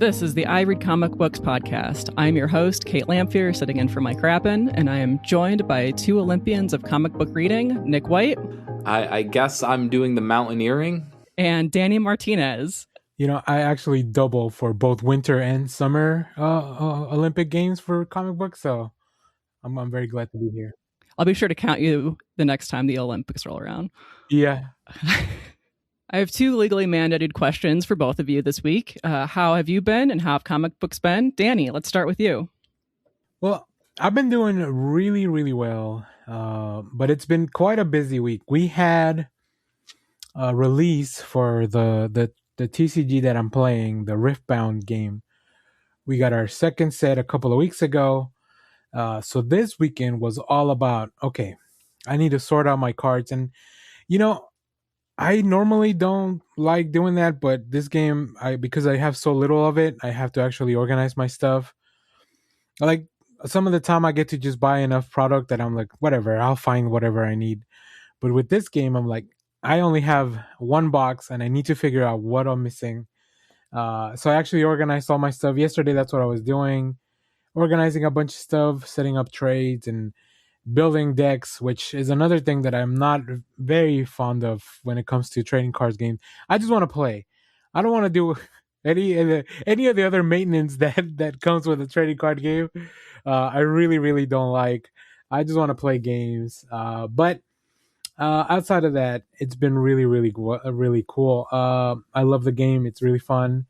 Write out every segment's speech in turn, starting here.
This is the I Read Comic Books podcast. I'm your host, Kait Lamphere, sitting in for Mike Rappin, and I am joined by two Olympians of comic book reading, Nick White. I guess I'm doing the mountaineering. And Danny Martinez. You know, I actually double for both winter and summer Olympic Games for comic books, so I'm very glad to be here. I'll be sure to count you the next time the Olympics roll around. Yeah. I have two legally mandated questions for both of you this week. How have you been and how have comic books been? Danny, let's start with you. Well, I've been doing really, really well, but it's been quite a busy week. We had a release for the TCG that I'm playing, the Riftbound game. We got our second set a couple of weeks ago. So this weekend was all about, okay, I need to sort out my cards. And, you know, I normally don't like doing that, but this game, because I have so little of it, I have to actually organize my stuff. Like, some of the time I get to just buy enough product that I'm like, whatever, I'll find whatever I need. But with this game, I'm like, I only have one box and I need to figure out what I'm missing. So I actually organized all my stuff yesterday. That's what I was doing. Organizing a bunch of stuff, setting up trades and building decks, which is another thing that I'm not very fond of when it comes to trading cards games. I just want to play. I don't want to do any of the other maintenance that comes with a trading card game. I really, really don't like. I just want to play games. But outside of that, it's been really, really, really cool. I love the game. It's really fun.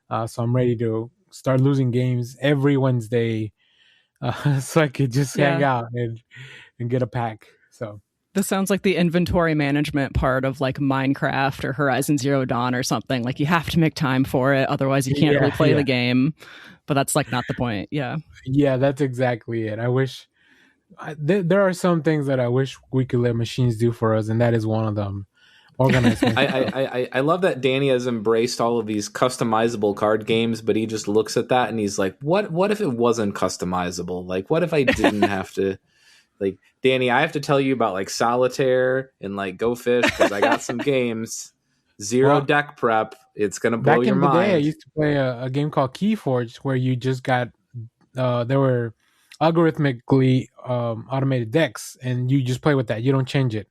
So I'm ready to start losing games every Wednesday. So I could just hang out and get a pack. So this sounds like the inventory management part of like Minecraft or Horizon Zero Dawn or something. Like you have to make time for it, otherwise you can't really play the game. But that's like not the point. Yeah, that's exactly it. I wish there are some things that I wish we could let machines do for us, and that is one of them. Organizing. I love that Danny has embraced all of these customizable card games, but he just looks at that and he's like, what if it wasn't customizable? Like, what if I didn't have to, like, Danny, I have to tell you about like Solitaire and like Go Fish because I got some games. Zero deck prep. It's going to blow your mind. Back in the day, I used to play a game called Keyforge where you just got, there were algorithmically automated decks and you just play with that. You don't change it.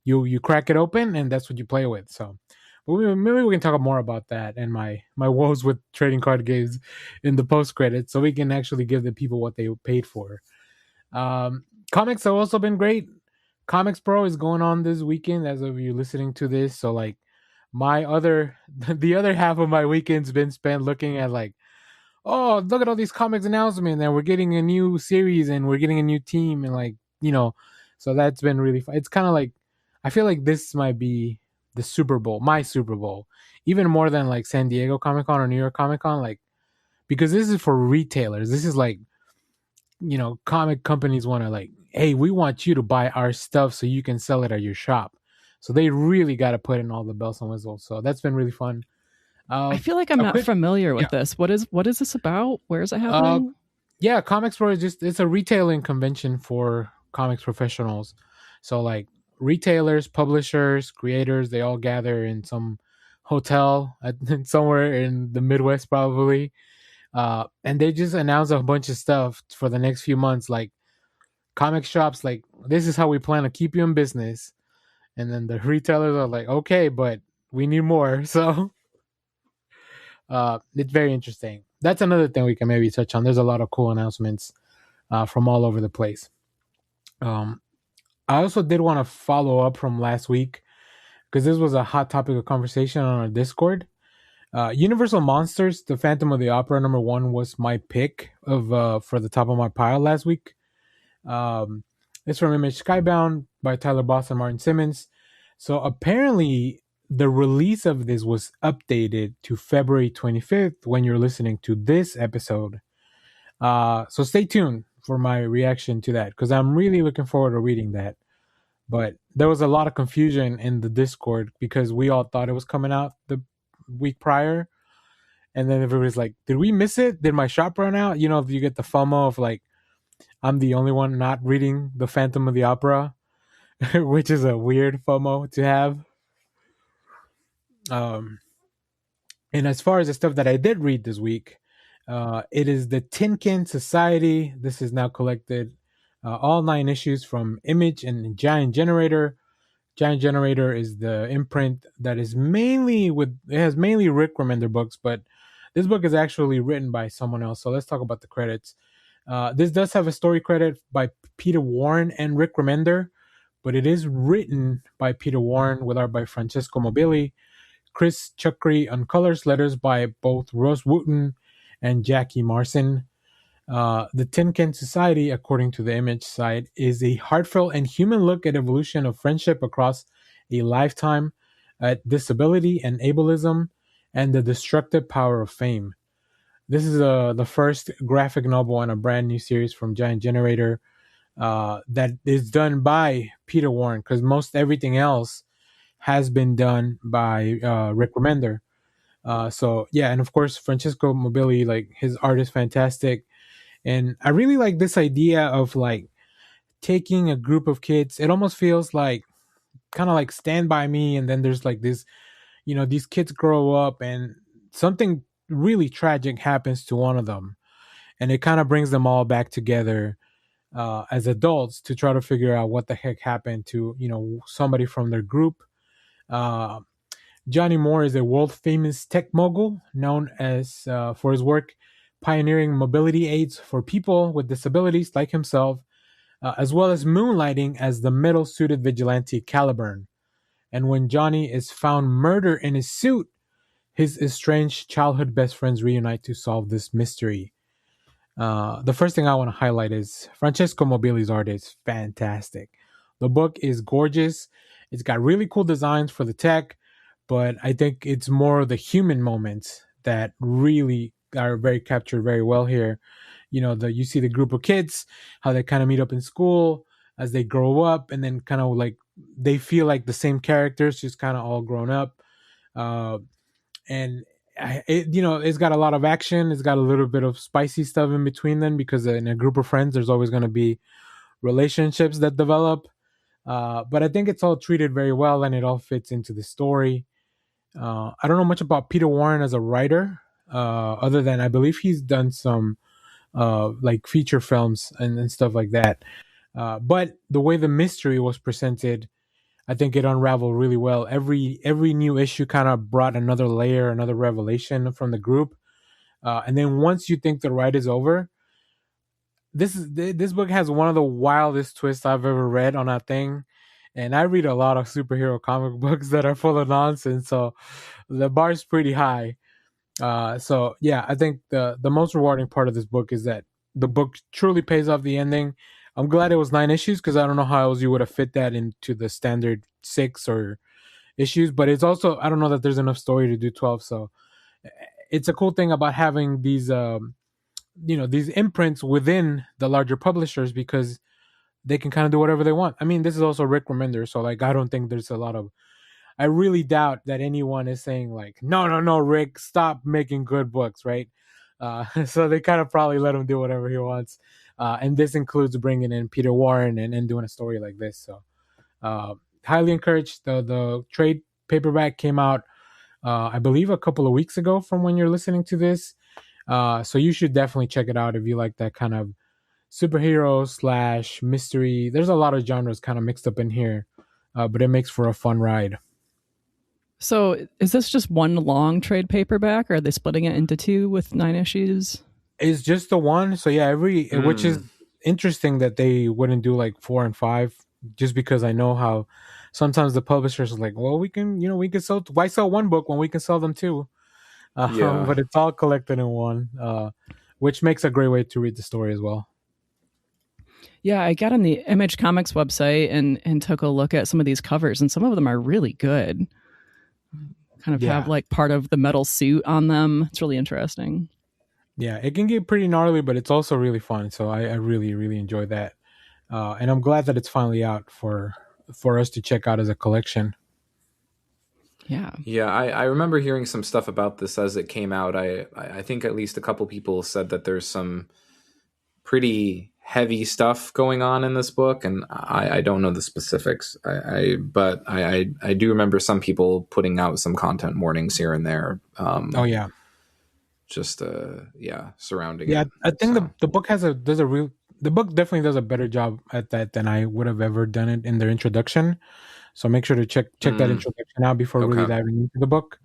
You crack it open and that's what you play with. So maybe we can talk more about that and my woes with trading card games in the post credits, so we can actually give the people what they paid for. Comics have also been great. Comics Pro is going on this weekend as of you listening to this. So like the other half of my weekend's been spent looking at like, oh, look at all these comics announcements and we're getting a new series and we're getting a new team and like, you know, so that's been really fun. It's kind of like, I feel like this might be the Super Bowl, my Super Bowl, even more than like San Diego Comic-Con or New York Comic-Con, like, because this is for retailers. This is like, you know, comic companies want to like, hey, we want you to buy our stuff so you can sell it at your shop. So they really got to put in all the bells and whistles. So that's been really fun. I feel like I'm not familiar with this. What is this about? Where is it happening? Comics Pro is it's a retailing convention for comics professionals. So like, retailers, publishers, creators, they all gather in some hotel somewhere in the Midwest probably, and they just announce a bunch of stuff for the next few months, like comic shops like, this is how we plan to keep you in business, and then the retailers are like, okay, but we need more. So it's very interesting. That's another thing we can maybe touch on. There's a lot of cool announcements from all over the place. I also did want to follow up from last week because this was a hot topic of conversation on our Discord. Universal Monsters, The Phantom of the Opera #1 was my pick of for the top of my pile last week. It's from Image Skybound by Tyler Boss and Martin Simmons. So apparently the release of this was updated to February 25th when you're listening to this episode. So stay tuned for my reaction to that because I'm really looking forward to reading that. But there was a lot of confusion in the Discord because we all thought it was coming out the week prior. And then everybody's like, did we miss it? Did my shop run out? You know, you get the FOMO of like, I'm the only one not reading The Phantom of the Opera, which is a weird FOMO to have. And as far as the stuff that I did read this week, It is the Tinkin Society. This is now collected, all 9 issues from Image and Giant Generator. Giant Generator is the imprint that is it has mainly Rick Remender books, but this book is actually written by someone else. So let's talk about the credits. This does have a story credit by Peter Warren and Rick Remender, but it is written by Peter Warren with art by Francesco Mobili, Chris Chukri on colors, letters by both Ross Wooten and Jackie Marson. The Tin Can Society, according to the Image site, is a heartfelt and human look at evolution of friendship across a lifetime, at disability and ableism, and the destructive power of fame. This is the first graphic novel in a brand new series from Giant Generator that is done by Peter Warren, because most everything else has been done by Rick Remender. So yeah, and of course Francesco Mobili, like his art is fantastic. And I really like this idea of like taking a group of kids. It almost feels like kind of like Stand By Me. And then there's like this, these kids grow up and something really tragic happens to one of them. And it kind of brings them all back together as adults to try to figure out what the heck happened to, somebody from their group. Johnny Moore is a world famous tech mogul known as for his work pioneering mobility aids for people with disabilities like himself, as well as moonlighting as the metal-suited vigilante Caliburn. And when Johnny is found murdered in his suit, his estranged childhood best friends reunite to solve this mystery. The first thing I want to highlight is Francesco Mobili's art is fantastic. The book is gorgeous. It's got really cool designs for the tech, but I think it's more the human moments that really are very captured very well here. You see the group of kids, how they kind of meet up in school as they grow up, and then kind of like they feel like the same characters, just kind of all grown up. And it's got a lot of action. It's got a little bit of spicy stuff in between them, because in a group of friends, there's always going to be relationships that develop. But I think it's all treated very well, and it all fits into the story. I don't know much about Peter Warren as a writer, other than I believe he's done some like feature films and stuff like that. But the way the mystery was presented, I think it unraveled really well. Every new issue kind of brought another layer, another revelation from the group. And then once you think the ride is over, this book has one of the wildest twists I've ever read on a thing. And I read a lot of superhero comic books that are full of nonsense, so the bar is pretty high. So yeah, I think the most rewarding part of this book is that the book truly pays off the ending. I'm glad it was 9 issues, because I don't know how else you would have fit that into the standard 6 or issues. But it's also, I don't know that there's enough story to do 12. So it's a cool thing about having these, these imprints within the larger publishers, because they can kind of do whatever they want. I mean, this is also Rick Remender, so like I don't think there's a lot of. I really doubt that anyone is saying like, no, Rick, stop making good books, right? So they kind of probably let him do whatever he wants. And this includes bringing in Peter Warren and doing a story like this. So highly encouraged. The trade paperback came out, I believe, a couple of weeks ago from when you're listening to this. So you should definitely check it out if you like that kind of superhero / mystery. There's a lot of genres kind of mixed up in here, but it makes for a fun ride. So is this just one long trade paperback, or are they splitting it into 2 with 9 issues? It's just the one. So yeah, which is interesting that they wouldn't do like 4 and 5, just because I know how sometimes the publishers are like, well, we can sell, why sell one book when we can sell them 2? But it's all collected in one, which makes a great way to read the story as well. Yeah, I got on the Image Comics website and took a look at some of these covers, and some of them are really good. Kind of have like part of the metal suit on them. It's really interesting. Yeah, it can get pretty gnarly, but it's also really fun. So I really, really enjoyed that. And I'm glad that it's finally out for us to check out as a collection. Yeah, I remember hearing some stuff about this as it came out. I think at least a couple people said that there's some pretty heavy stuff going on in this book, and I don't know the specifics. But I do remember some people putting out some content warnings here and there. just surrounding Yeah, it. I think So. the book the book definitely does a better job at that than I would have ever done it in their introduction. So make sure to check that introduction out before really diving into the book.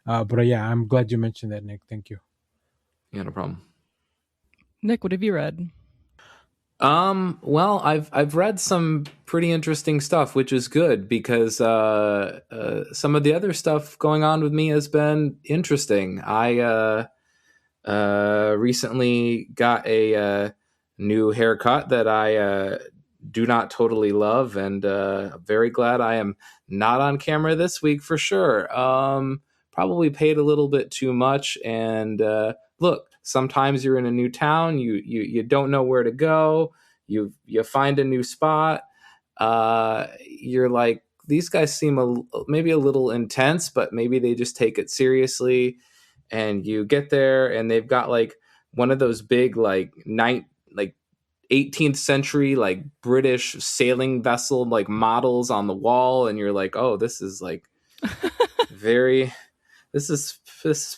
But yeah, I'm glad you mentioned that, Nick. Thank you. Yeah, no problem. Nick, what have you read? Well, I've read some pretty interesting stuff, which is good because some of the other stuff going on with me has been interesting. I recently got a new haircut that I do not totally love, and very glad I am not on camera this week for sure. Probably paid a little bit too much, and look, sometimes you're in a new town, you don't know where to go, you find a new spot, you're like, these guys seem maybe a little intense, but maybe they just take it seriously, and you get there and they've got like one of those big like 18th century like British sailing vessel like models on the wall, and you're like, oh, this is like very this is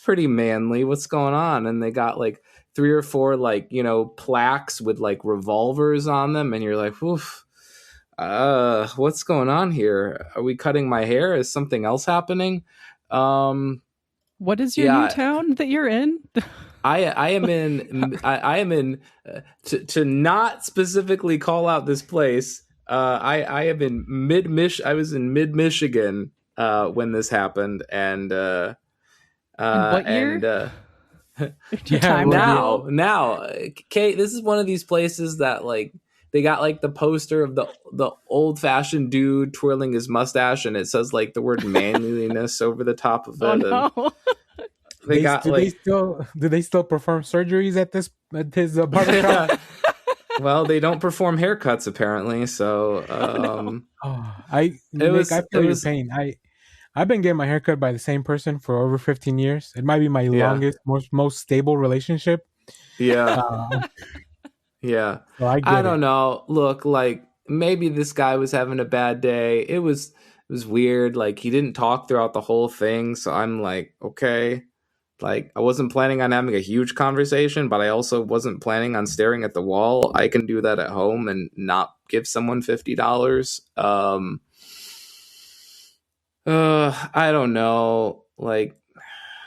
pretty manly, what's going on? And they got like 3 or 4 like, you know, plaques with like revolvers on them, and you're like, oof, what's going on here? Are we cutting my hair? Is something else happening? What is your new town that you're in? I am in to not specifically call out this place. I am in I was in mid Michigan when this happened, and what year? Now, Kate, this is one of these places that like they got like the poster of the old fashioned dude twirling his mustache, and it says like the word manliness over the top of it. Oh no. Do they still perform surgeries at his barbershop? Well, they don't perform haircuts apparently. So I feel your pain. I've been getting my haircut by the same person for over 15 years. It might be my longest, most stable relationship. Yeah. Yeah. So I don't know. Look, like maybe this guy was having a bad day. It was weird. Like he didn't talk throughout the whole thing. So I'm like, okay. Like I wasn't planning on having a huge conversation, but I also wasn't planning on staring at the wall. I can do that at home and not give someone $50. I don't know. Like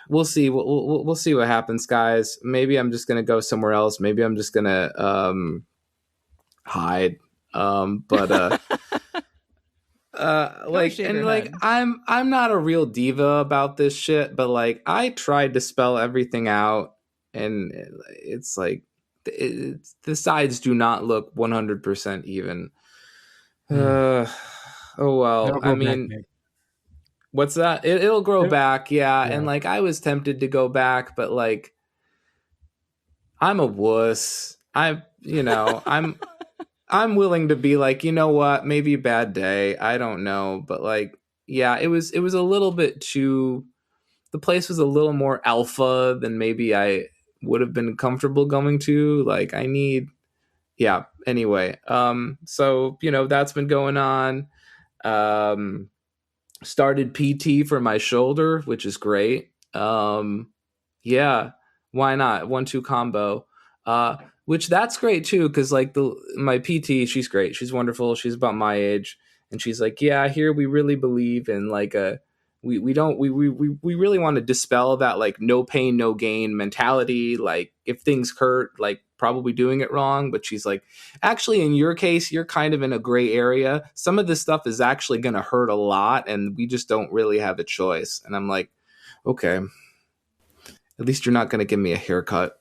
we'll see. We'll see what happens, guys. Maybe I'm just gonna go somewhere else. Maybe I'm just gonna hide. But I'm not a real diva about this shit, but like I tried to spell everything out, and it's like the sides do not look 100% even. Oh well. I mean, what's that? It'll grow back, yeah. And like I was tempted to go back, but like I'm a wuss. I'm willing to be like, you know what, maybe a bad day. I don't know. But like, yeah, it was a little bit too, the place was a little more alpha than maybe I would have been comfortable going to. Like anyway. So, you know, that's been going on. Started PT for my shoulder, which is great. Yeah, why not? 1-2 combo. Which that's great too, because like my PT, she's great. She's wonderful. She's about my age, and she's like, yeah, here we really believe in like we really want to dispel that like no pain no gain mentality. Like if things hurt, like probably doing it wrong. But she's like, actually, in your case, you're kind of in a gray area. Some of this stuff is actually going to hurt a lot, and we just don't really have a choice. And I'm like, okay, at least you're not going to give me a haircut.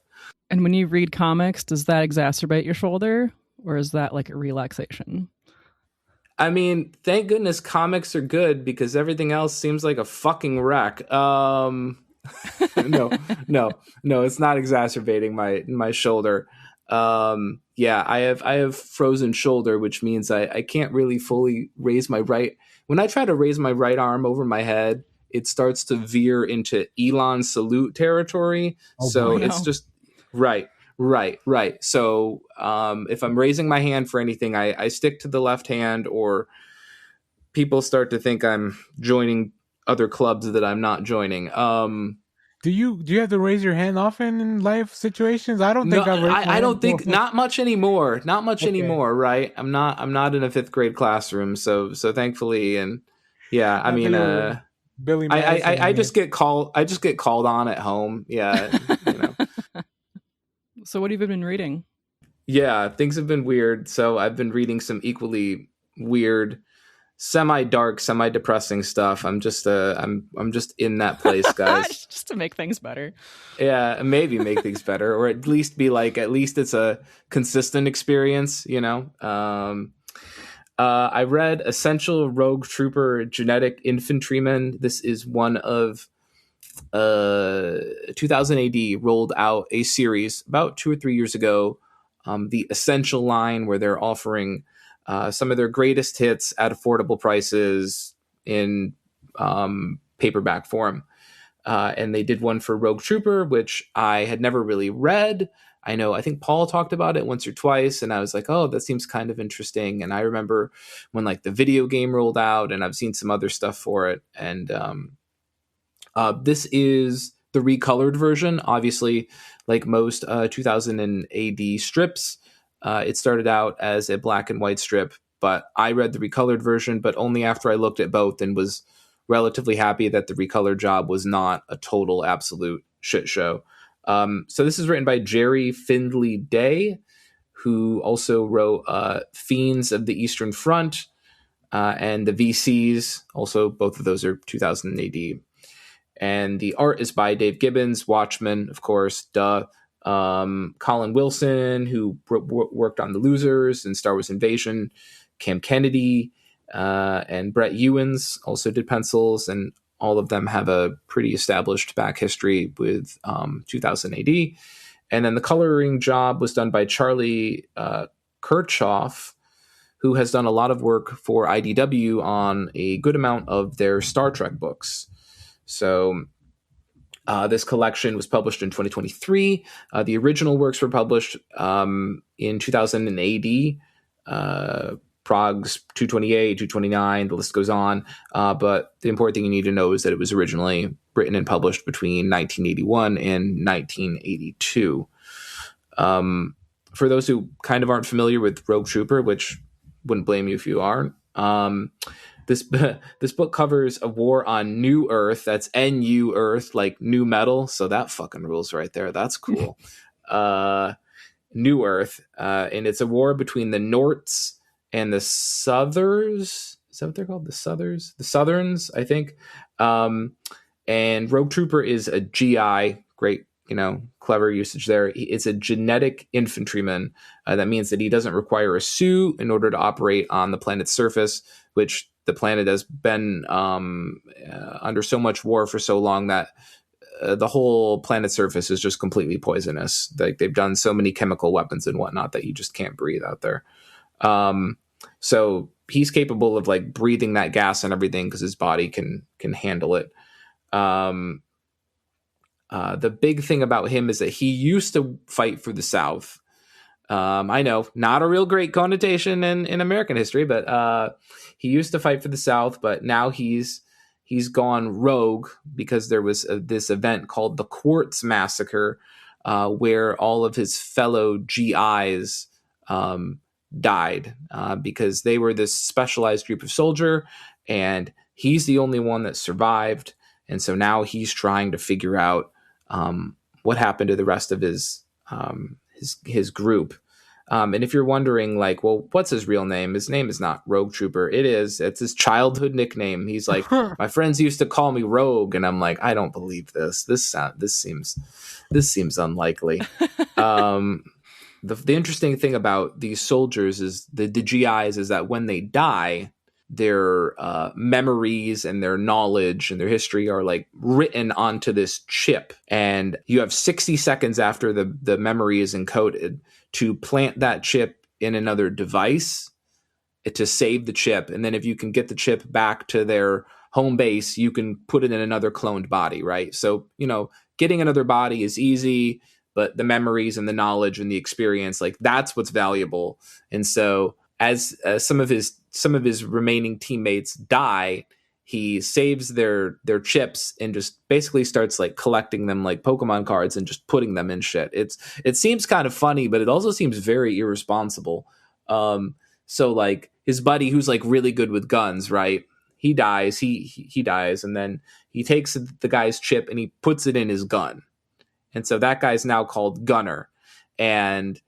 And when you read comics, does that exacerbate your shoulder, or is that like a relaxation? I mean, thank goodness comics are good, because everything else seems like a fucking wreck. No, it's not exacerbating my shoulder. Yeah, I have frozen shoulder, which means I can't really fully raise my right. When I try to raise my right arm over my head, it starts to veer into Elon salute territory. It's just right. So if I'm raising my hand for anything, I stick to the left hand, or people start to think I'm joining other clubs that I'm not joining. Do you have to raise your hand often in life situations? I don't No, think I've raised my I don't hand think before. not much anymore. Not much Okay. anymore, right? I'm not in a fifth grade classroom, so thankfully, and yeah, I I thought mean, you were Billy I, Madison, I I guess. just get called on at home. Yeah, you know. So what have you been reading? Yeah, things have been weird. So I've been reading some equally weird, semi-dark, semi-depressing stuff. I'm just in that place, guys. Just to make things better. Yeah, maybe make things better, or at least be like, at least it's a consistent experience, you know. I read Essential Rogue Trooper Genetic Infantryman. This is one of 2000 AD rolled out a series about 2 or 3 years ago, the Essential line, where they're offering some of their greatest hits at affordable prices in paperback form. And they did one for Rogue Trooper, which I had never really read. I think Paul talked about it once or twice, and I was like, oh, that seems kind of interesting. And I remember when like the video game rolled out, and I've seen some other stuff for it. And this is the recolored version. Obviously, like most 2000 AD strips, it started out as a black and white strip, but I read the recolored version, but only after I looked at both and was relatively happy that the recolored job was not a total absolute shit show. So this is written by Jerry Findley Day, who also wrote Fiends of the Eastern Front and the VCs. Also, both of those are 2000 AD. And the art is by Dave Gibbons, Watchmen, of course, duh. Colin Wilson, who worked on The Losers and Star Wars Invasion. Cam Kennedy and Brett Ewins also did pencils, and all of them have a pretty established back history with 2000 AD. And then the coloring job was done by Charlie Kirchhoff, who has done a lot of work for IDW on a good amount of their Star Trek books. So this collection was published in 2023. The original works were published in 2000 AD. Prague's 228, 229, the list goes on. But the important thing you need to know is that it was originally written and published between 1981 and 1982. For those who kind of aren't familiar with Rogue Trooper, which wouldn't blame you if you aren't, this book covers a war on New Earth. That's NU Earth, like new metal. So that fucking rules right there. That's cool. New Earth. And it's a war between the Norts and the Southers. Is that what they're called? The Southerns, I think. And Rogue Trooper is a GI. Great, clever usage there. It's a genetic infantryman. That means that he doesn't require a suit in order to operate on the planet's surface, which the planet has been under so much war for so long that the whole planet's surface is just completely poisonous. Like, they've done so many chemical weapons and whatnot that you just can't breathe out there. So he's capable of like breathing that gas and everything because his body can handle it. The big thing about him is that he used to fight for the South. I know, not a real great connotation in American history, but he used to fight for the South, but now he's gone rogue because there was this event called the Quartz Massacre, where all of his fellow GIs died because they were this specialized group of soldier, and he's the only one that survived. And so now he's trying to figure out what happened to the rest of his group. And if you're wondering, like, well, what's his real name? His name is not Rogue Trooper. It's his childhood nickname. He's like, my friends used to call me Rogue, and I'm like, I don't believe this. This seems unlikely. The interesting thing about these soldiers is the GIs is that when they die, their memories and their knowledge and their history are like written onto this chip, and you have 60 seconds after the memory is encoded to plant that chip in another device to save the chip. And then if you can get the chip back to their home base, you can put it in another cloned body, right? So, getting another body is easy, but the memories and the knowledge and the experience, like, that's what's valuable. And so as some of his remaining teammates die, he saves their chips and just basically starts like collecting them like Pokemon cards and just putting them in shit. It seems kind of funny, but it also seems very irresponsible. So like his buddy, who's like really good with guns, right? He dies. He dies, and then he takes the guy's chip and he puts it in his gun, and so that guy's now called Gunner. And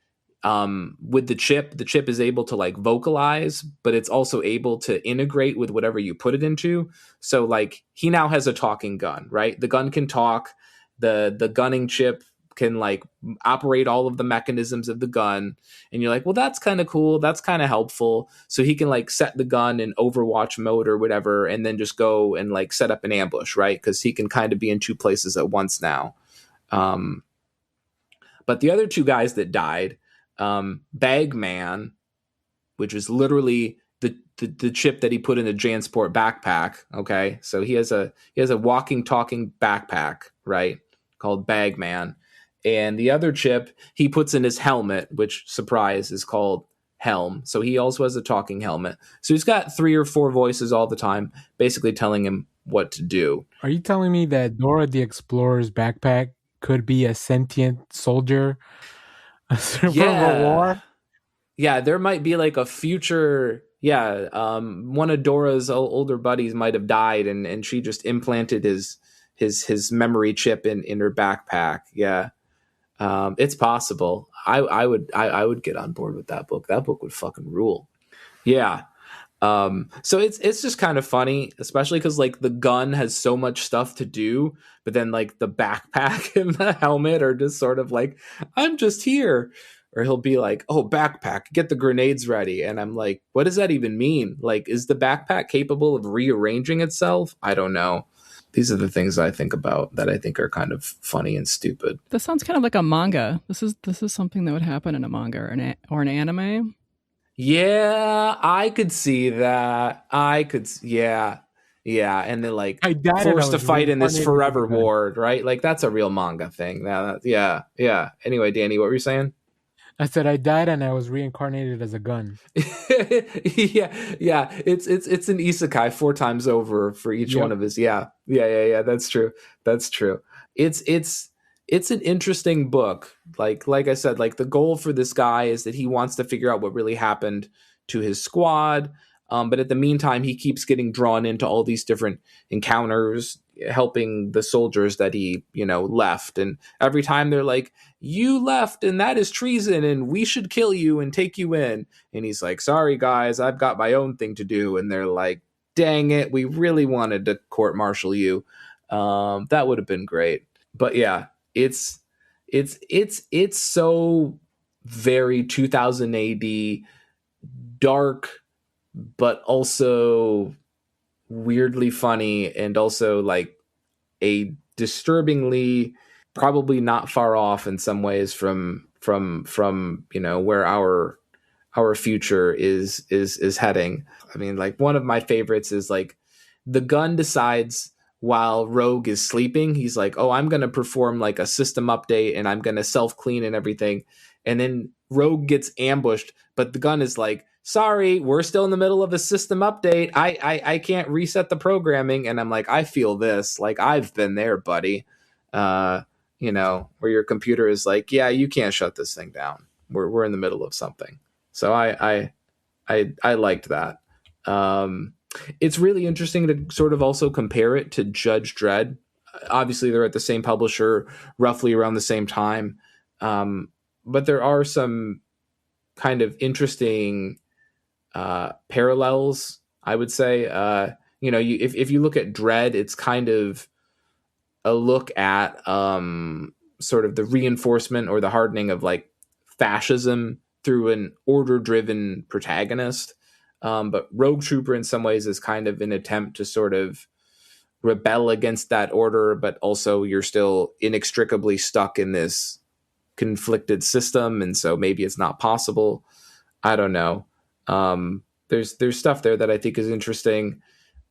with the chip is able to like vocalize, but it's also able to integrate with whatever you put it into. So like he now has a talking gun, right? The gun can talk. The gunning chip can like operate all of the mechanisms of the gun, and you're like, well, that's kind of cool, that's kind of helpful. So he can like set the gun in Overwatch mode or whatever, and then just go and like set up an ambush, right? Because he can kind of be in two places at once now. But the other two guys that died, Bagman, which is literally the chip that he put in the Jansport backpack. Okay, so he has a walking, talking backpack, right, called Bagman, and the other chip he puts in his helmet, which, surprise, is called Helm. So he also has a talking helmet. So he's got 3 or 4 voices all the time, basically telling him what to do. Are you telling me that Dora the Explorer's backpack could be a sentient soldier from a war? Yeah, there might be like a future. Yeah, one of Dora's older buddies might have died, and she just implanted his memory chip in her backpack. Yeah, it's possible. I would get on board with that book. That book would fucking rule. Yeah. So it's just kind of funny, especially because like the gun has so much stuff to do, but then like the backpack and the helmet are just sort of like, I'm just here. Or he'll be like, oh, backpack, get the grenades ready. And I'm like, what does that even mean? Like, is the backpack capable of rearranging itself? I don't know. These are the things I think about that I think are kind of funny and stupid. This sounds kind of like a manga. This is something that would happen in a manga or an anime. Yeah, I could see that. Yeah. And then like forced to fight in this forever war, right? Like that's a real manga thing. Yeah. Anyway, Danny, what were you saying? I said I died and I was reincarnated as a gun. yeah. It's an isekai 4 times over for each one of his. Yeah. That's true. It's an interesting book. Like I said, like the goal for this guy is that he wants to figure out what really happened to his squad. But at the meantime, he keeps getting drawn into all these different encounters, helping the soldiers that he, left. And every time they're like, you left and that is treason and we should kill you and take you in. And he's like, sorry, guys, I've got my own thing to do. And they're like, dang it, we really wanted to court-martial you. That would have been great. But yeah, it's so very 2000 AD, dark, but also weirdly funny, and also like a disturbingly probably not far off in some ways from where our future is heading. I mean, like one of my favorites is like the gun decides while Rogue is sleeping, he's like, oh, I'm going to perform like a system update and I'm going to self-clean and everything. And then Rogue gets ambushed, but the gun is like, sorry, we're still in the middle of a system update. I can't reset the programming. And I'm like, I feel this. Like, I've been there, buddy. Where your computer is like, yeah, you can't shut this thing down. We're in the middle of something. So I liked that. It's really interesting to sort of also compare it to Judge Dredd. Obviously, they're at the same publisher, roughly around the same time. But there are some kind of interesting parallels, I would say. If you look at Dredd, it's kind of a look at sort of the reinforcement or the hardening of like fascism through an order-driven protagonist. But Rogue Trooper in some ways is kind of an attempt to sort of rebel against that order, but also you're still inextricably stuck in this conflicted system, and so maybe it's not possible. I don't know. There's stuff there that I think is interesting.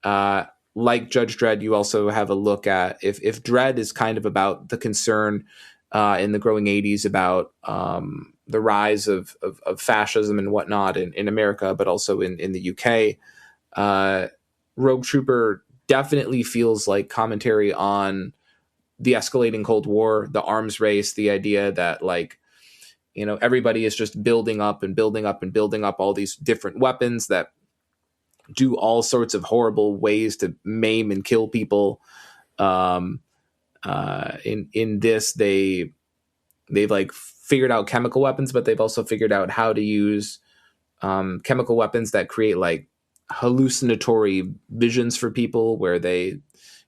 Like Judge Dredd, you also have a look at if Dredd is kind of about the concern in the growing 80s about the rise of fascism and whatnot in America, but also in the UK. Rogue Trooper definitely feels like commentary on the escalating Cold War, the arms race, the idea that like, you know, everybody is just building up and building up and building up all these different weapons that do all sorts of horrible ways to maim and kill people. In this, they've like figured out chemical weapons, but they've also figured out how to use chemical weapons that create like hallucinatory visions for people, where they,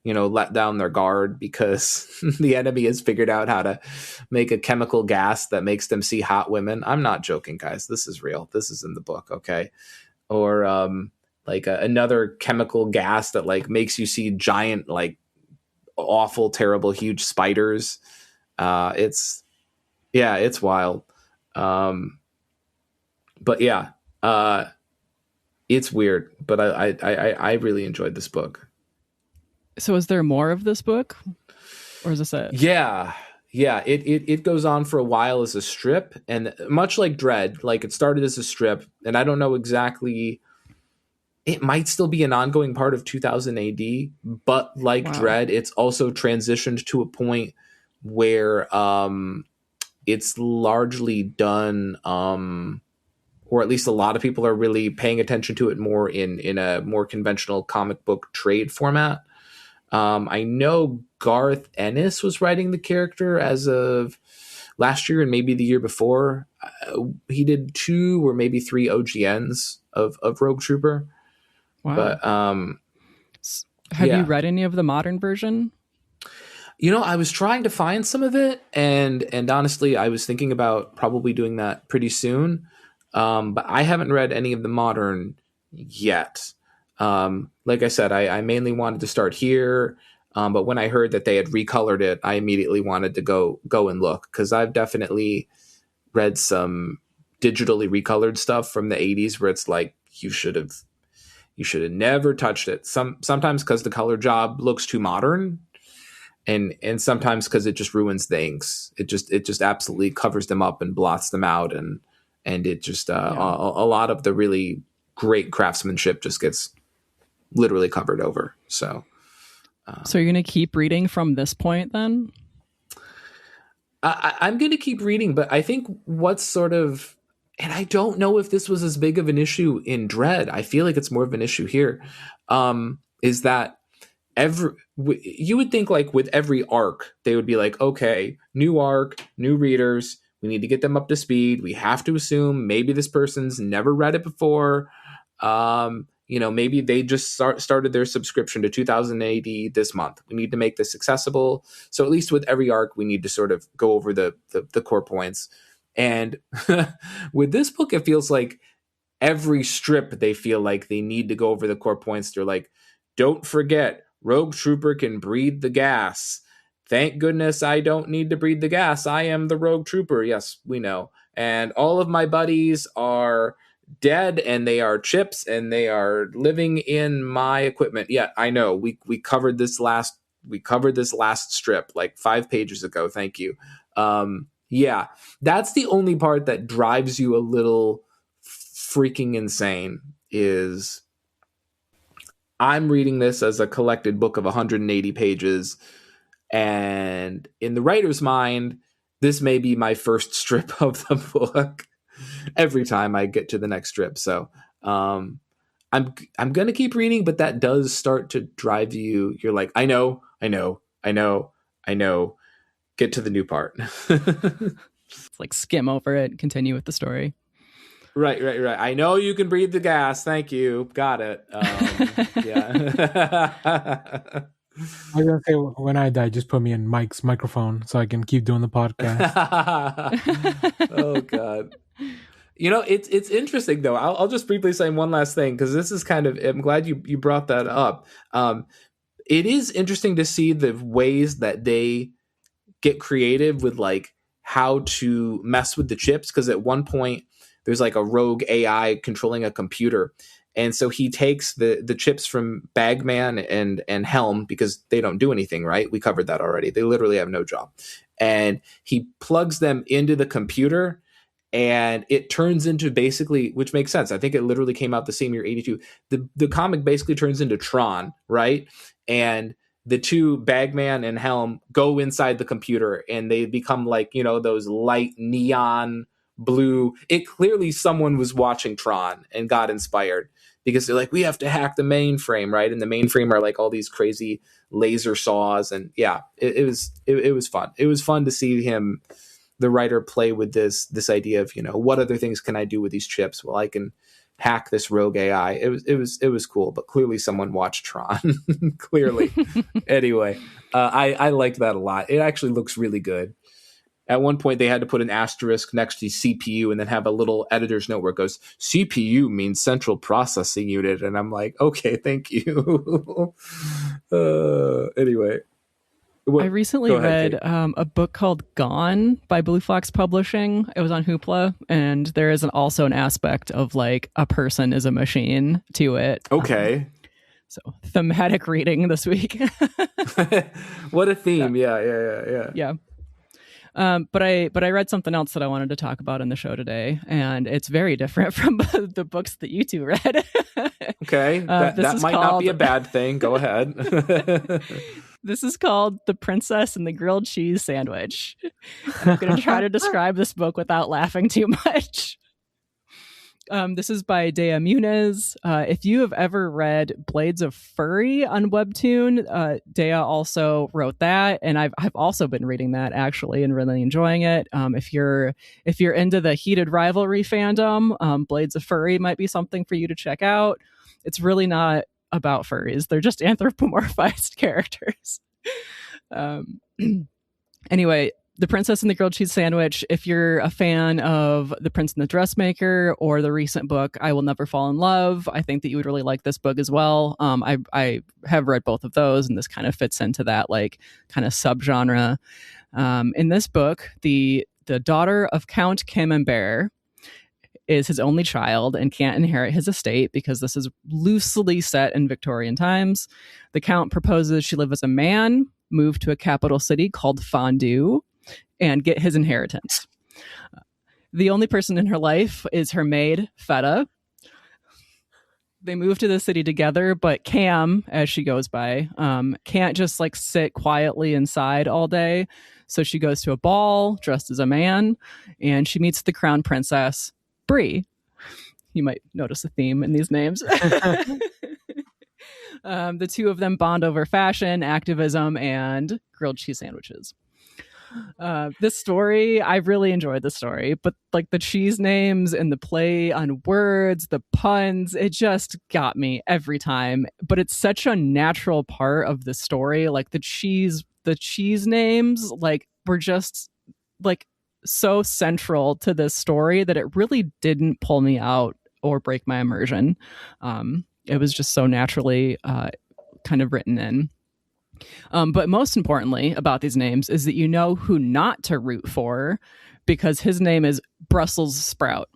you know, let down their guard because the enemy has figured out how to make a chemical gas that makes them see hot women. I'm not joking, guys. This is real. This is in the book. Okay. Or another chemical gas that like makes you see giant, like awful, terrible, huge spiders. It's wild. But yeah, it's weird, but I really enjoyed this book. So is there more of this book, or is this it? Yeah. It goes on for a while as a strip, and much like Dread, like it started as a strip, and I don't know exactly. It might still be an ongoing part of 2000 AD, but like Dread, it's also transitioned to a point where it's largely done, or at least a lot of people are really paying attention to it more in a more conventional comic book trade format. I know Garth Ennis was writing the character as of last year and maybe the year before. He did 2 or maybe 3 OGNs of Rogue Trooper. Wow. But have you read any of the modern version? You know, I was trying to find some of it, and honestly, I was thinking about probably doing that pretty soon. But I haven't read any of the modern yet. Like I said, I mainly wanted to start here. But when I heard that they had recolored it, I immediately wanted to go and look, because I've definitely read some digitally recolored stuff from the 80s where it's like, you should have never touched it. Sometimes because the color job looks too modern, and sometimes because it just ruins the inks. It just absolutely covers them up and blots them out, and it just a lot of the really great craftsmanship just gets literally covered over. So you're going to keep reading from this point then? I'm going to keep reading, but I think what's sort of, and I don't know if this was as big of an issue in Dread, I feel like it's more of an issue here, is that you would think like with every arc, they would be like, okay, new arc, new readers, we need to get them up to speed. We have to assume maybe this person's never read it before. You know, maybe they just started their subscription to 2000 AD this month. We need to make this accessible. So at least with every arc, we need to sort of go over the core points. And with this book, it feels like every strip, they feel like they need to go over the core points. They're like, don't forget, Rogue Trooper can breathe the gas. Thank goodness I don't need to breathe the gas. I am the Rogue Trooper. Yes, we know. And all of my buddies are dead, and they are chips, and they are living in my equipment. Yeah, I know. We covered this last strip like 5 pages ago. Thank you. Yeah, that's the only part that drives you a little freaking insane. Is I'm reading this as a collected book of 180 pages, and in the writer's mind, this may be my first strip of the book every time I get to the next strip. So I'm going to keep reading, but that does start to drive you. You're like, I know. Get to the new part. It's like skim over it, continue with the story. Right. I know you can breathe the gas. Thank you. Got it. Yeah. I was gonna say, when I die, just put me in Mike's microphone so I can keep doing the podcast. Oh God. You know, it's interesting though. I'll just briefly say one last thing, because this is kind of, I'm glad you brought that up. It is interesting to see the ways that they get creative with like how to mess with the chips, because at one point there's like a rogue AI controlling a computer. And so he takes the chips from Bagman and Helm, because they don't do anything, right? We covered that already. They literally have no job. And he plugs them into the computer, and it turns into basically, which makes sense. I think it literally came out the same year, 82. The comic basically turns into Tron, right? And the two, Bagman and Helm, go inside the computer and they become like, you know, those light neon blue. It clearly someone was watching Tron and got inspired, because they're like, we have to hack the mainframe, right? And the mainframe are like all these crazy laser saws. And yeah, it was fun. It was fun to see him, the writer, play with this idea of, you know, what other things can I do with these chips? Well, I can hack this rogue AI. It was cool, but clearly someone watched Tron. Clearly. Anyway, I liked that a lot. It actually looks really good. At one point, they had to put an asterisk next to CPU and then have a little editor's note where it goes, CPU means central processing unit. And I'm like, okay, thank you. Anyway. I recently read a book called Gone by Blue Fox Publishing. It was on Hoopla, and there is also an aspect of like a person is a machine to it. Okay. So thematic reading this week. What a theme. Yeah. But I read something else that I wanted to talk about in the show today, and it's very different from the books that you two read. Okay, that might not be a bad thing. Go ahead. This is called The Princess and the Grilled Cheese Sandwich. I'm going to try to describe this book without laughing too much. This is by Dea Muniz. If you have ever read Blades of Furry on Webtoon, Dea also wrote that, and I've also been reading that actually and really enjoying it. If you're into the heated rivalry fandom, Blades of Furry might be something for you to check out. It's really not about furries; they're just anthropomorphized characters. Anyway. The Princess and the Grilled Cheese Sandwich, if you're a fan of The Prince and the Dressmaker or the recent book, I Will Never Fall in Love, I think that you would really like this book as well. I have read both of those, and this kind of fits into that like kind of subgenre. In this book, the daughter of Count Camembert is his only child and can't inherit his estate because this is loosely set in Victorian times. The Count proposes she live as a man, move to a capital city called Fondue, and get his inheritance. The only person in her life is her maid, Feta. They move to the city together, but Cam, as she goes by, can't just like sit quietly inside all day. So she goes to a ball dressed as a man, and she meets the crown princess, Brie. You might notice a theme in these names. The two of them bond over fashion, activism, and grilled cheese sandwiches. This story, I really enjoyed the story, but like the cheese names and the play on words, the puns, it just got me every time. But it's such a natural part of the story. Like the cheese names, like were just like so central to this story that it really didn't pull me out or break my immersion. It was just so naturally kind of written in. But most importantly about these names is that you know who not to root for, because his name is Brussels Sprout.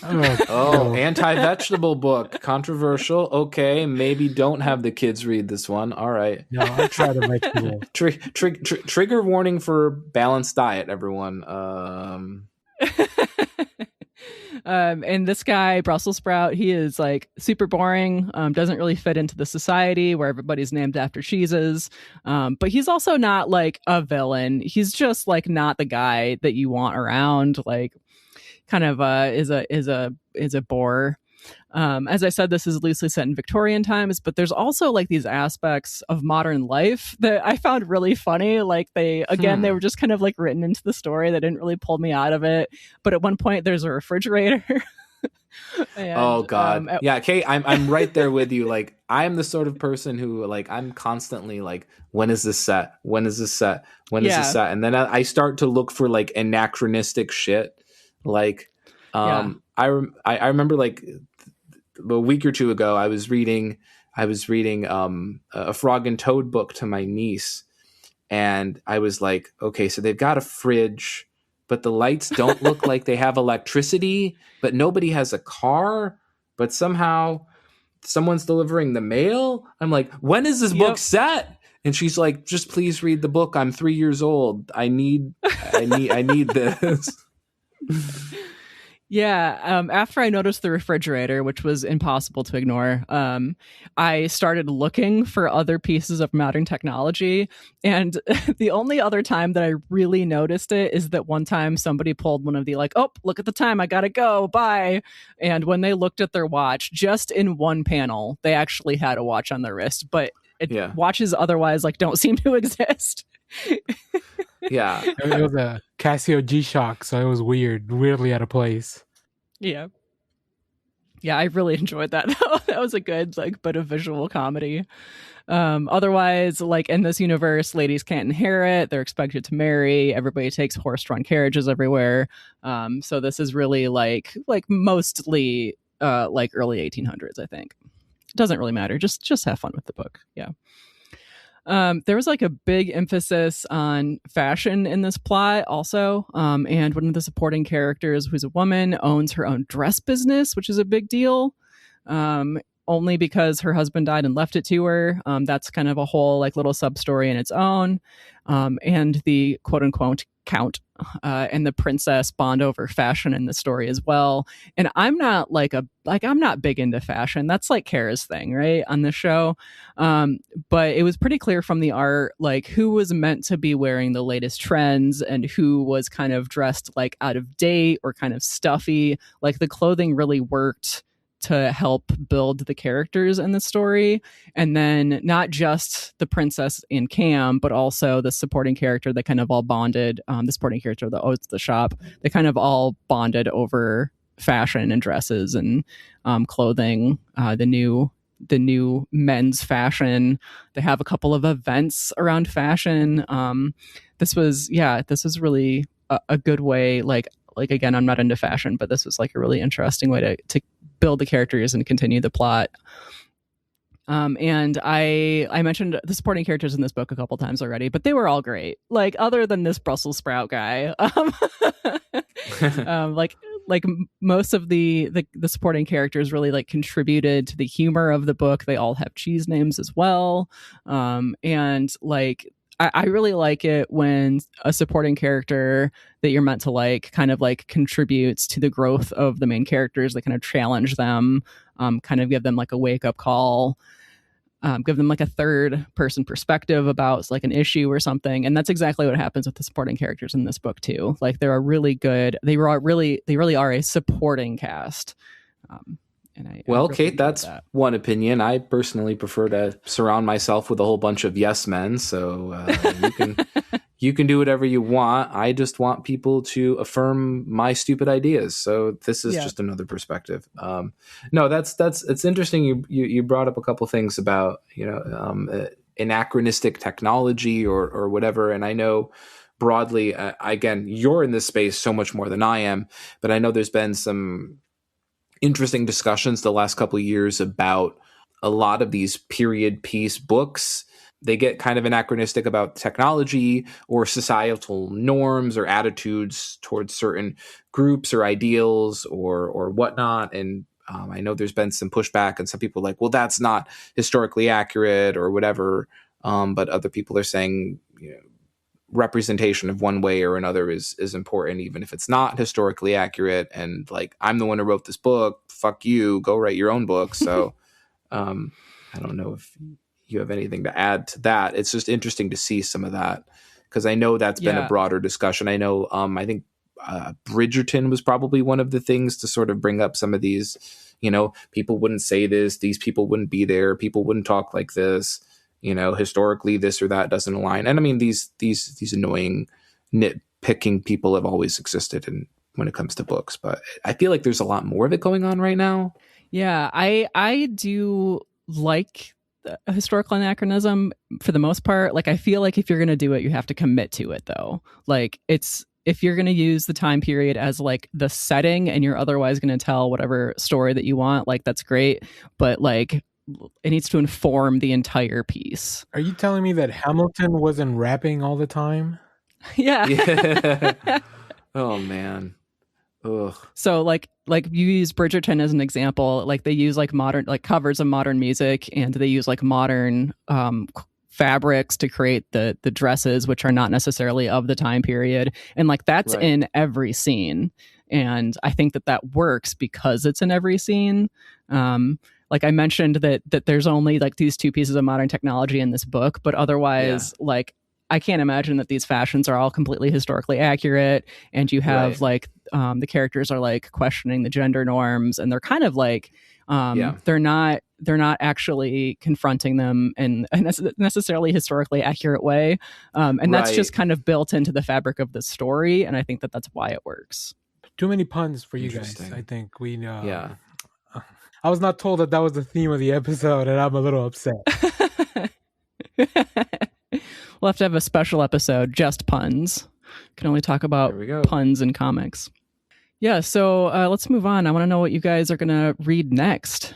Oh, anti-vegetable book. Controversial. Okay, maybe don't have the kids read this one. All right. No, I try to vegetable. Trigger warning for balanced diet, everyone. And this guy, Brussels Sprout, he is like super boring, doesn't really fit into the society where everybody's named after cheeses. But he's also not like a villain. He's just like not the guy that you want around, like kind of is a bore. As I said, this is loosely set in Victorian times, but there's also like these aspects of modern life that I found really funny. Like they were just kind of like written into the story. They didn't really pull me out of it. But at one point there's a refrigerator. And, oh God. Yeah. Kate, I'm right there with you. Like I'm the sort of person who like, I'm constantly like, when is this set? When is this set? When is this set? And then I start to look for like anachronistic shit. Like, I remember like a week or two ago, I was reading a Frog and Toad book to my niece, and I was like, okay, so they've got a fridge, but the lights don't look like they have electricity, but nobody has a car, but somehow someone's delivering the mail. I'm like, when is this book set? And she's like, just please read the book. I'm 3 years old. I need this. Yeah, after I noticed the refrigerator, which was impossible to ignore, I started looking for other pieces of modern technology. And the only other time that I really noticed it is that one time somebody pulled one of the like, oh, look at the time, I gotta go, bye. And when they looked at their watch, just in one panel, they actually had a watch on their wrist, but watches otherwise like don't seem to exist. Yeah. It was a Casio G-Shock, so it was weirdly out of place. Yeah. Yeah, I really enjoyed that. That was a good like bit of visual comedy. Otherwise, like in this universe, ladies can't inherit, they're expected to marry, everybody takes horse-drawn carriages everywhere. So this is really like mostly like early 1800s, I think. It doesn't really matter. Just have fun with the book. Yeah. There was like a big emphasis on fashion in this plot also. And one of the supporting characters, who's a woman, owns her own dress business, which is a big deal. Only because her husband died and left it to her. That's kind of a whole like little sub story in its own. And the quote unquote count and the princess bond over fashion in the story as well. And I'm not I'm not big into fashion. That's like Kara's thing, right, on the show. But it was pretty clear from the art like who was meant to be wearing the latest trends and who was kind of dressed like out of date or kind of stuffy. Like the clothing really worked to help build the characters in the story. And then not just the princess and Cam, but also the supporting character that kind of all bonded, the supporting character that owns the shop, they kind of all bonded over fashion and dresses and clothing, the new men's fashion. They have a couple of events around fashion. This was really a good way, like again, I'm not into fashion, but this was like a really interesting way to build the characters and continue the plot. And I mentioned the supporting characters in this book a couple times already, but they were all great. Like other than this Brussels sprout guy, like most of the supporting characters really like contributed to the humor of the book. They all have cheese names as well. And like I really like it when a supporting character that you're meant to like kind of like contributes to the growth of the main characters. They kind of challenge them, kind of give them like a wake up call, give them like a third person perspective about like an issue or something. And that's exactly what happens with the supporting characters in this book too. Like they really are a supporting cast. Kate, that's one opinion. I personally prefer to surround myself with a whole bunch of yes men. So you can do whatever you want. I just want people to affirm my stupid ideas. So this is just another perspective. No, it's interesting. You brought up a couple things about anachronistic technology or whatever. And I know broadly, again, you're in this space so much more than I am, but I know there's been some interesting discussions the last couple of years about a lot of these period piece books. They get kind of anachronistic about technology or societal norms or attitudes towards certain groups or ideals or whatnot. And I know there's been some pushback and some people are like, well, that's not historically accurate or whatever. But other people are saying, representation of one way or another is important, even if it's not historically accurate. And like, I'm the one who wrote this book, fuck you, go write your own book. So I don't know if you have anything to add to that. It's just interesting to see some of that, because I know that's been a broader discussion. I know I think Bridgerton was probably one of the things to sort of bring up some of these, people wouldn't say this, these people wouldn't be there, people wouldn't talk like this, historically this or that doesn't align. And I mean, these annoying nitpicking people have always existed when it comes to books, but I feel like there's a lot more of it going on right now. Yeah, I do like a historical anachronism for the most part. Like I feel like if you're going to do it, you have to commit to it though. Like if you're going to use the time period as like the setting and you're otherwise going to tell whatever story that you want, like that's great, but like it needs to inform the entire piece. Are you telling me that Hamilton wasn't rapping all the time? Yeah. Oh man. Ugh. So like you use Bridgerton as an example. Like they use like modern like covers of modern music, and they use like modern fabrics to create the dresses, which are not necessarily of the time period, and like that's in every scene. And I think that works because it's in every scene. Like I mentioned that there's only like these 2 pieces of modern technology in this book, but otherwise, like I can't imagine that these fashions are all completely historically accurate. And you have like the characters are like questioning the gender norms, and they're kind of like they're not actually confronting them in a necessarily historically accurate way. And that's just kind of built into the fabric of the story. And I think that that's why it works. Too many puns for you guys. I think we know. I was not told that was the theme of the episode, and I'm a little upset. We'll have to have a special episode, just puns. Can only talk about puns in comics. Yeah, so let's move on. I want to know what you guys are going to read next.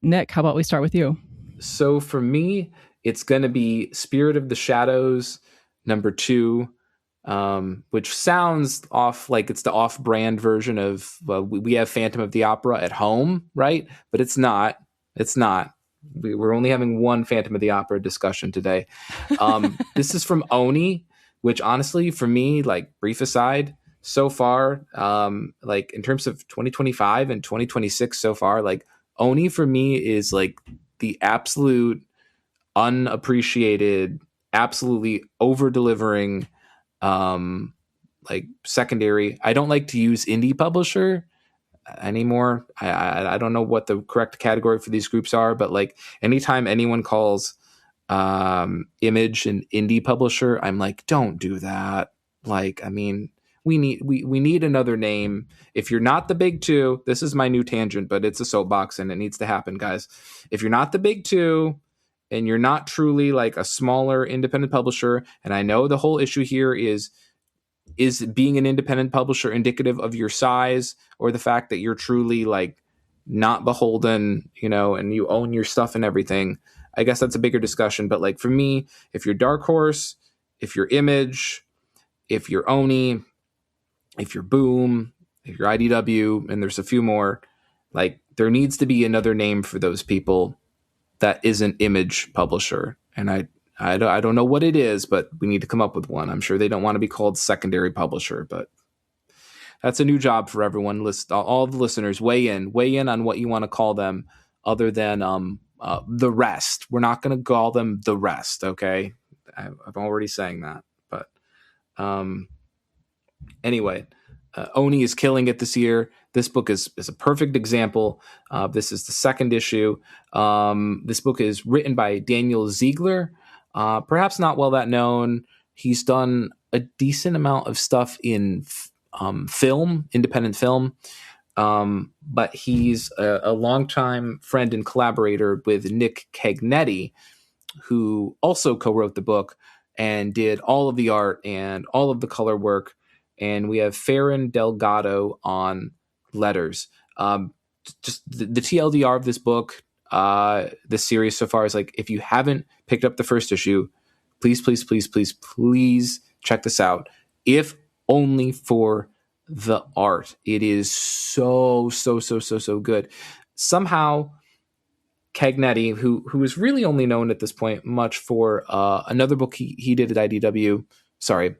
Nick, how about we start with you? So for me, it's going to be Spirit of the Shadows, number 2, which sounds off like it's the off-brand version of we have Phantom of the Opera at home, right? But it's not. It's not. We're only having one Phantom of the Opera discussion today. This is from Oni, which honestly, for me, like brief aside, so far, like in terms of 2025 and 2026 so far, like Oni for me is like the absolute unappreciated, absolutely over-delivering like secondary. I don't like to use indie publisher anymore. I don't know what the correct category for these groups are, but like anytime anyone calls Image an indie publisher, I'm like, don't do that. Like, I mean, we need another name. If you're not the big 2, this is my new tangent, but it's a soapbox and it needs to happen, guys. If you're not the big 2 and you're not truly like a smaller independent publisher, and I know the whole issue here is being an independent publisher indicative of your size or the fact that you're truly like not beholden, and you own your stuff and everything. I guess that's a bigger discussion. But like for me, if you're Dark Horse, if you're Image, if you're Oni, if you're Boom, if you're IDW, and there's a few more, like there needs to be another name for those people that isn't Image publisher. And I don't know what it is, but we need to come up with one. I'm sure they don't want to be called secondary publisher, but that's a new job for everyone. All the listeners, weigh in on what you want to call them other than the rest. We're not going to call them the rest, okay? I'm already saying that. But anyway, Oni is killing it this year. This book is a perfect example. This is the 2nd issue. This book is written by Daniel Ziegler. Perhaps not well that known. He's done a decent amount of stuff in film, independent film. But he's a longtime friend and collaborator with Nick Cagnetti, who also co-wrote the book and did all of the art and all of the color work. And we have Farron Delgado on letters. Just the TLDR of this book, this series so far is like, if you haven't picked up the first issue, please check this out. If only for the art. It is so good. Somehow Cagnetti, who is really only known at this point much for another book he did at IDW. Sorry,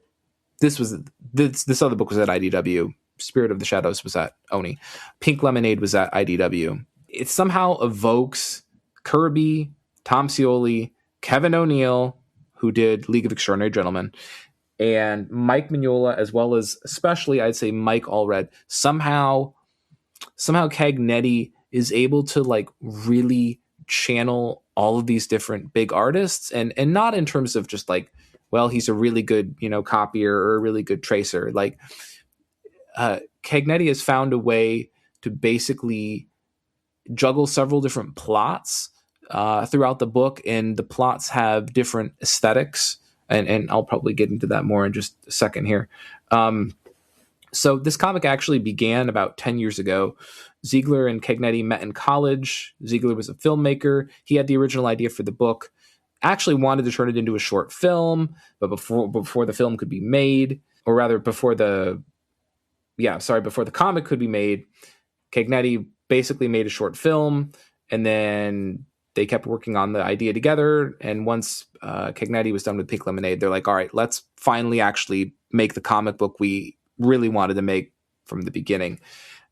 this other book was at IDW. Spirit of the Shadows was at Oni. Pink Lemonade was at IDW. It somehow evokes Kirby, Tom Scioli, Kevin O'Neill, who did League of Extraordinary Gentlemen, and Mike Mignola, as well as especially I'd say Mike Allred. Somehow Cagnetti is able to like really channel all of these different big artists, and not in terms of just like, well, he's a really good, copier or a really good tracer. Like Cagnetti has found a way to basically juggle several different plots throughout the book, and the plots have different aesthetics, and I'll probably get into that more in just a second here. So this comic actually began about 10 years ago. Ziegler and Cagnetti met in college. Ziegler was a filmmaker. He had the original idea for the book, actually wanted to turn it into a short film, but before the film could be made, or rather before the comic could be made, Cagnetti basically made a short film, and then they kept working on the idea together. And once Cagnetti was done with Pink Lemonade, they're like, all right, let's finally actually make the comic book we really wanted to make from the beginning.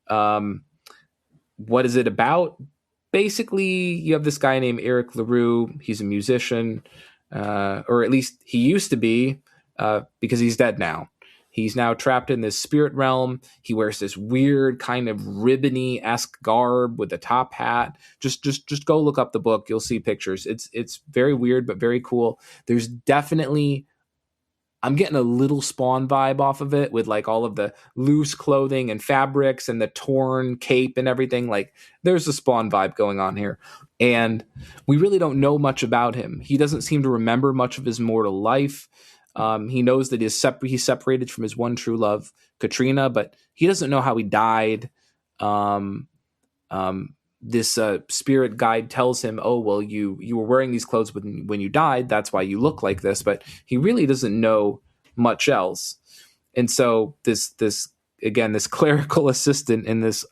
What is it about? Basically, you have this guy named Eric LaRue. He's a musician, or at least he used to be, because he's dead now. He's now trapped in this spirit realm. He wears this weird kind of ribbony-esque garb with a top hat. Just go look up the book. You'll see pictures. It's very weird, but very cool. There's definitely, I'm getting a little Spawn vibe off of it, with like all of the loose clothing and fabrics and the torn cape and everything. Like, there's a Spawn vibe going on here. And we really don't know much about him. He doesn't seem to remember much of his mortal life. He knows that he's separated from his one true love, Katrina, but he doesn't know how he died. This spirit guide tells him, oh, well, you were wearing these clothes when you died. That's why you look like this. But he really doesn't know much else. And so this clerical assistant in this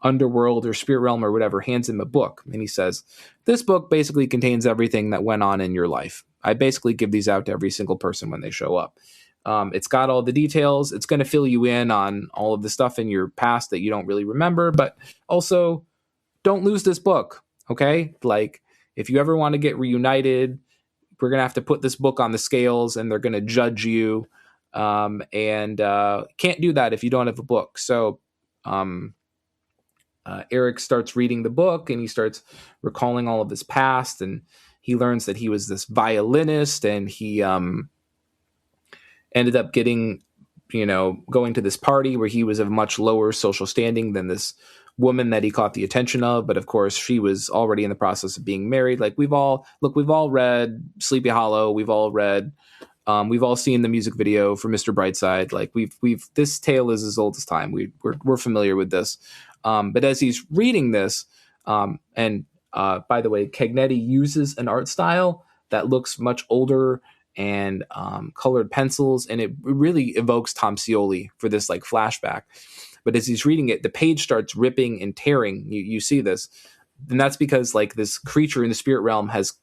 underworld or spirit realm or whatever hands him a book. And he says, this book basically contains everything that went on in your life. I basically give these out to every single person when they show up. It's got all the details. It's going to fill you in on all of the stuff in your past that you don't really remember, but also don't lose this book. Okay. Like, if you ever want to get reunited, we're going to have to put this book on the scales and they're going to judge you. And can't do that if you don't have a book. So, Eric starts reading the book and he starts recalling all of his past, and he learns that he was this violinist, and he ended up going to this party where he was of much lower social standing than this woman that he caught the attention of. But of course, she was already in the process of being married. Like, we've all read Sleepy Hollow. We've all seen the music video for Mr. Brightside. Like, this tale is as old as time. We're familiar with this. But as he's reading this, and by the way, Cagnetti uses an art style that looks much older and colored pencils, and it really evokes Tom Scioli for this like flashback. But as he's reading it, the page starts ripping and tearing. You see this, and that's because like this creature in the spirit realm has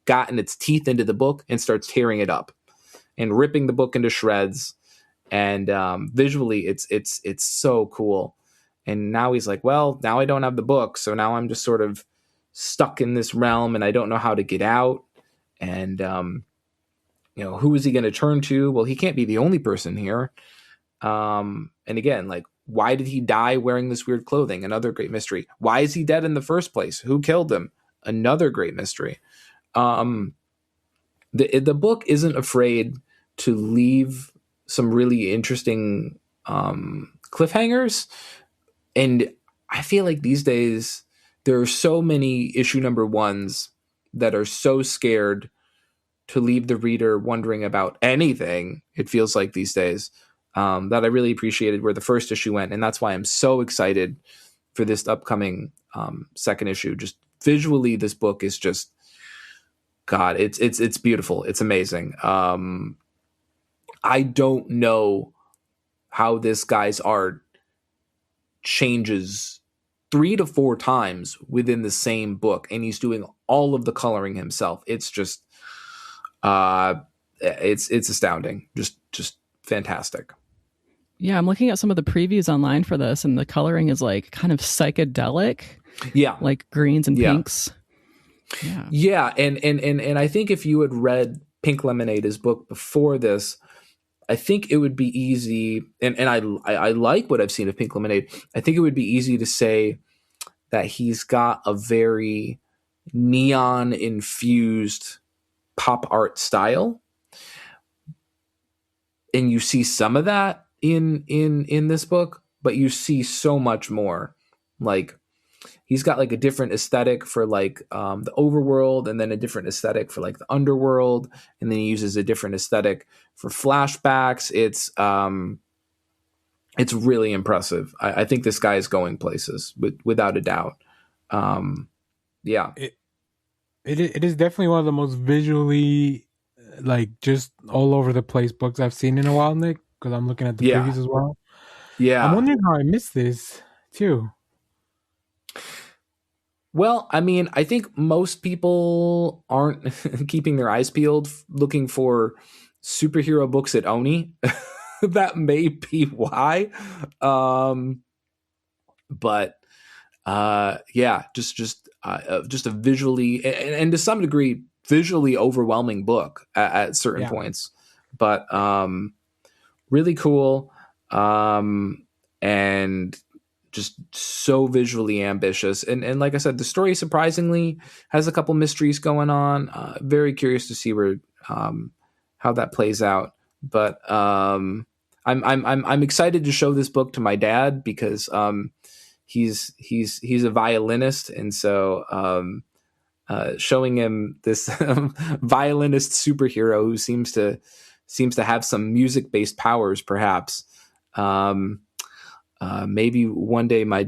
gotten its teeth into the book and starts tearing it up and ripping the book into shreds. And visually, it's so cool. And now he's like, well, now I don't have the book, so now I'm just sort of stuck in this realm, and I don't know how to get out. And who is he going to turn to? Well, he can't be the only person here. And again, like, why did he die wearing this weird clothing? Another great mystery. Why is he dead in the first place? Who killed him? Another great mystery. The book isn't afraid to leave some really interesting cliffhangers. And I feel like these days there are so many issue number ones that are so scared to leave the reader wondering about anything. It feels like these days that I really appreciated where the first issue went. And that's why I'm so excited for this upcoming second issue. Just visually, this book is just, God, it's beautiful. It's amazing. I don't know how this guy's art changes 3 to 4 times within the same book, and he's doing all of the coloring himself. It's just it's astounding. Just fantastic. Yeah, I'm looking at some of the previews online for this, and the coloring is like kind of psychedelic. Yeah. Like greens and pinks. Yeah, and I think if you had read Pink Lemonade, his book, before this, I think it would be easy, and I like what I've seen of Pink Lemonade. I think it would be easy to say that he's got a very neon-infused pop art style, and you see some of that in this book, but you see so much more. Like, he's got like a different aesthetic for like the overworld, and then a different aesthetic for like the underworld, and then he uses a different aesthetic for flashbacks. It's really impressive. I think this guy is going places without a doubt. Yeah, it is definitely one of the most visually like just all over the place books I've seen in a while, Nick. Because I'm looking at the previews as well. Yeah, I'm wondering how I missed this too. Well, I mean, I think most people aren't keeping their eyes peeled looking for superhero books at Oni. That may be why. But yeah, just a visually and to some degree visually overwhelming book at certain points. But really cool, and just so visually ambitious. And like I said, the story surprisingly has a couple mysteries going on. Very curious to see where how that plays out. But I'm excited to show this book to my dad because he's a violinist, and so showing him this violinist superhero who seems to have some music based powers, perhaps. Maybe one day my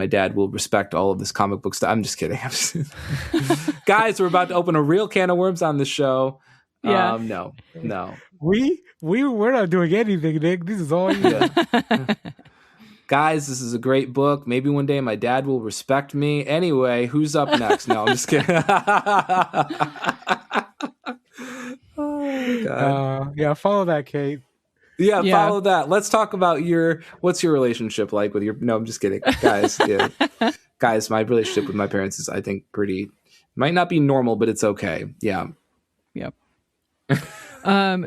dad will respect all of this comic book stuff. I'm just kidding. Guys, we're about to open a real can of worms on the show. Yeah. No. We're not doing anything, Nick. This is all you. Guys, this is a great book. Maybe one day my dad will respect me. Anyway, who's up next? No, I'm just kidding. Oh, God. Yeah, follow that, Kate. Yeah, follow that. Let's talk about what's your relationship like with your... No, I'm just kidding. Guys, yeah. Guys, my relationship with my parents is, I think, might not be normal, but it's okay. Yeah. Yep.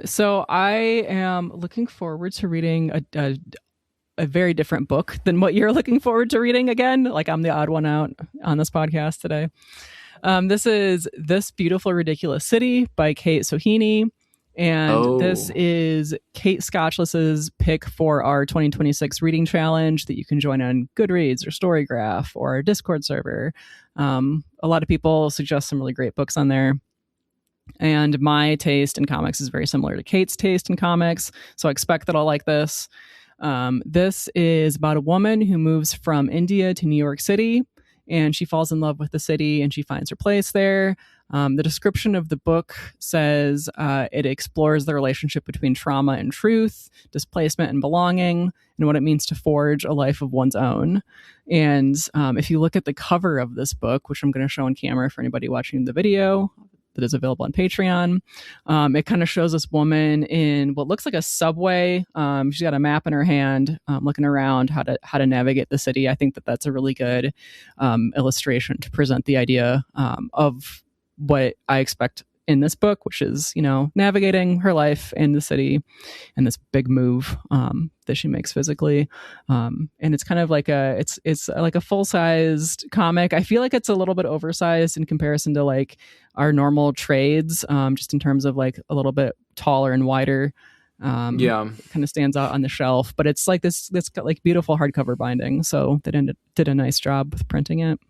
So I am looking forward to reading a very different book than what you're looking forward to reading again. Like I'm the odd one out on this podcast today. This is This Beautiful Ridiculous City by Kait Sohini. And this is Kate Scotchless's pick for our 2026 reading challenge that you can join on Goodreads or Storygraph or our Discord server. A lot of people suggest some really great books on there. And my taste in comics is very similar to Kate's taste in comics, so I expect that I'll like this. This is about a woman who moves from India to New York City, and she falls in love with the city and she finds her place there. The description of the book says it explores the relationship between trauma and truth, displacement and belonging, and what it means to forge a life of one's own. And if you look at the cover of this book, which I'm going to show on camera for anybody watching the video that is available on Patreon, it kind of shows this woman in what looks like a subway. She's got a map in her hand, looking around how to navigate the city. I think that's a really good illustration to present the idea of what I expect in this book, which is, navigating her life in the city and this big move that she makes physically. And it's kind of like it's like a full-sized comic. I feel like it's a little bit oversized in comparison to like our normal trades, just in terms of like a little bit taller and wider. Kind of stands out on the shelf, but it's like this got like beautiful hardcover binding. So they did a nice job with printing it.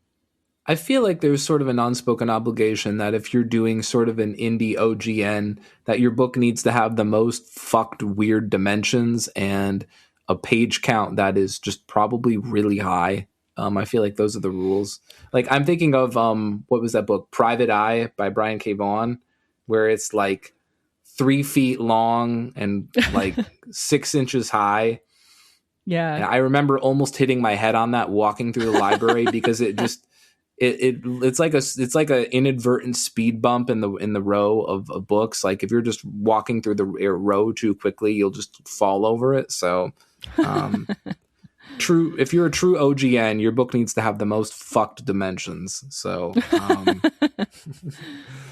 I feel like there's sort of an unspoken obligation that if you're doing sort of an indie OGN, that your book needs to have the most fucked weird dimensions and a page count that is just probably really high. I feel like those are the rules. Like I'm thinking of what was that book, Private Eye by Brian K. Vaughan, where it's like 3 feet long and like 6 inches high. Yeah, and I remember almost hitting my head on that walking through the library because it just. It's like a inadvertent speed bump in the row of books. Like if you're just walking through the row too quickly, you'll just fall over it. So, if you're a true OGN, your book needs to have the most fucked dimensions. So,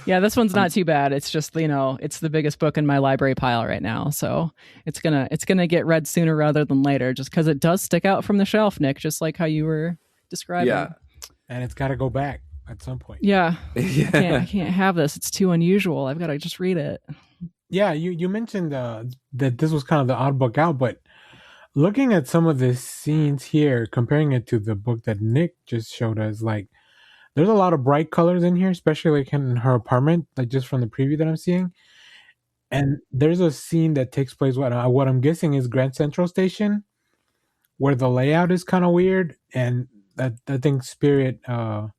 yeah, this one's not too bad. It's just it's the biggest book in my library pile right now, so it's gonna get read sooner rather than later, just because it does stick out from the shelf, Nick, just like how you were describing. Yeah. And it's got to go back at some point. Yeah. I can't have this. It's too unusual. I've got to just read it. Yeah, you mentioned that this was kind of the odd book out, but looking at some of the scenes here, comparing it to the book that Nick just showed us, like there's a lot of bright colors in here, especially like in her apartment, like just from the preview that I'm seeing. And there's a scene that takes place what I'm guessing is Grand Central Station, where the layout is kind of weird, and that I think Spirit of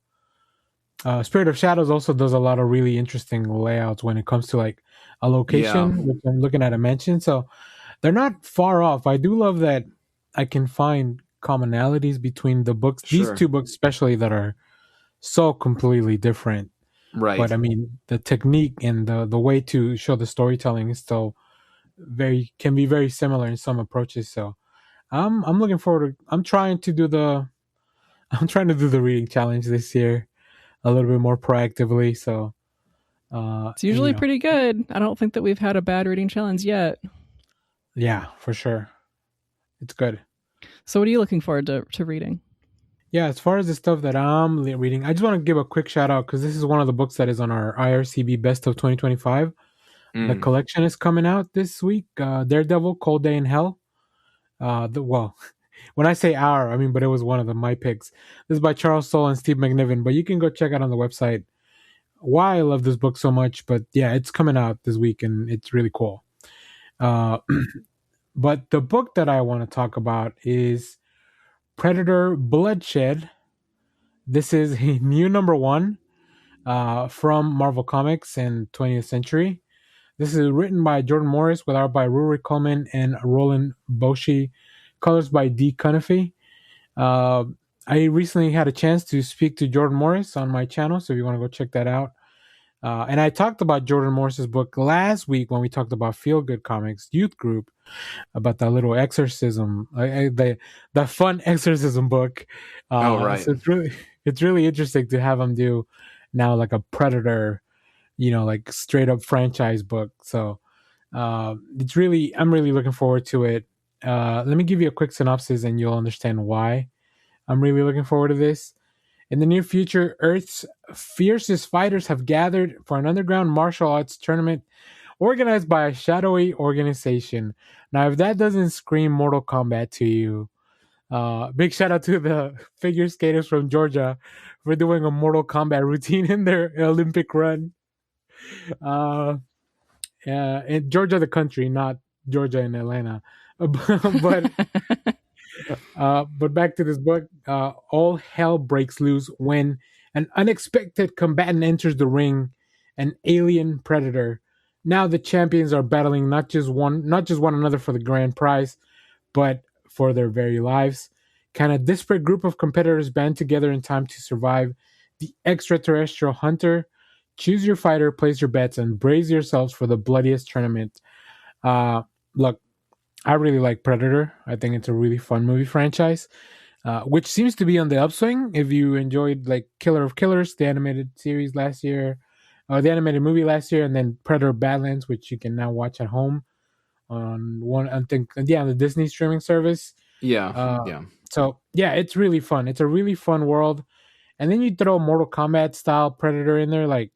Shadows also does a lot of really interesting layouts when it comes to like a location, which I'm looking at a mansion. So they're not far off. I do love that I can find commonalities between the books, these two books especially, that are so completely different. Right. But I mean, the technique and the way to show the storytelling is still can be very similar in some approaches. So I'm looking forward to. I'm trying to do the reading challenge this year a little bit more proactively. So it's usually pretty good. I don't think that we've had a bad reading challenge yet. Yeah, for sure. It's good. So what are you looking forward to reading? Yeah, as far as the stuff that I'm reading, I just want to give a quick shout out because this is one of the books that is on our IRCB Best of 2025. The collection is coming out this week. Daredevil, Cold Day in Hell. When I say our, I mean, but it was one of my picks. This is by Charles Soule and Steve McNiven, but you can go check out on the website why I love this book so much. But yeah, it's coming out this week and it's really cool. But the book that I want to talk about is Predator Bloodshed. This is a new number 1 from Marvel Comics in 20th Century. This is written by Jordan Morris with art by Rory Coleman and Roland Boshi, colors by D. Cunniffe. I recently had a chance to speak to Jordan Morris on my channel, so if you want to go check that out. And I talked about Jordan Morris's book last week when we talked about Feel Good Comics Youth Group, about that little exorcism, the fun exorcism book. Right. So it's really interesting to have him do now like a Predator, like straight up franchise book. So I'm really looking forward to it. Let me give you a quick synopsis and you'll understand why I'm really looking forward to this. In the near future, Earth's fiercest fighters have gathered for an underground martial arts tournament organized by a shadowy organization. Now, if that doesn't scream Mortal Kombat to you, big shout out to the figure skaters from Georgia for doing a Mortal Kombat routine in their Olympic run. In Georgia, the country, not Georgia and Atlanta. But back to this book. All hell breaks loose when an unexpected combatant enters the ring, an alien predator. Now the champions are battling not just one another for the grand prize, but for their very lives. Can a disparate group of competitors band together in time to survive the extraterrestrial hunter? Choose your fighter, place your bets, and brace yourselves for the bloodiest tournament. Look, I really like Predator. I think it's a really fun movie franchise, which seems to be on the upswing. If you enjoyed like Killer of Killers, the animated series last year, or the animated movie last year, and then Predator Badlands, which you can now watch at home on the Disney streaming service. Yeah. So yeah, it's really fun. It's a really fun world. And then you throw Mortal Kombat style Predator in there, like,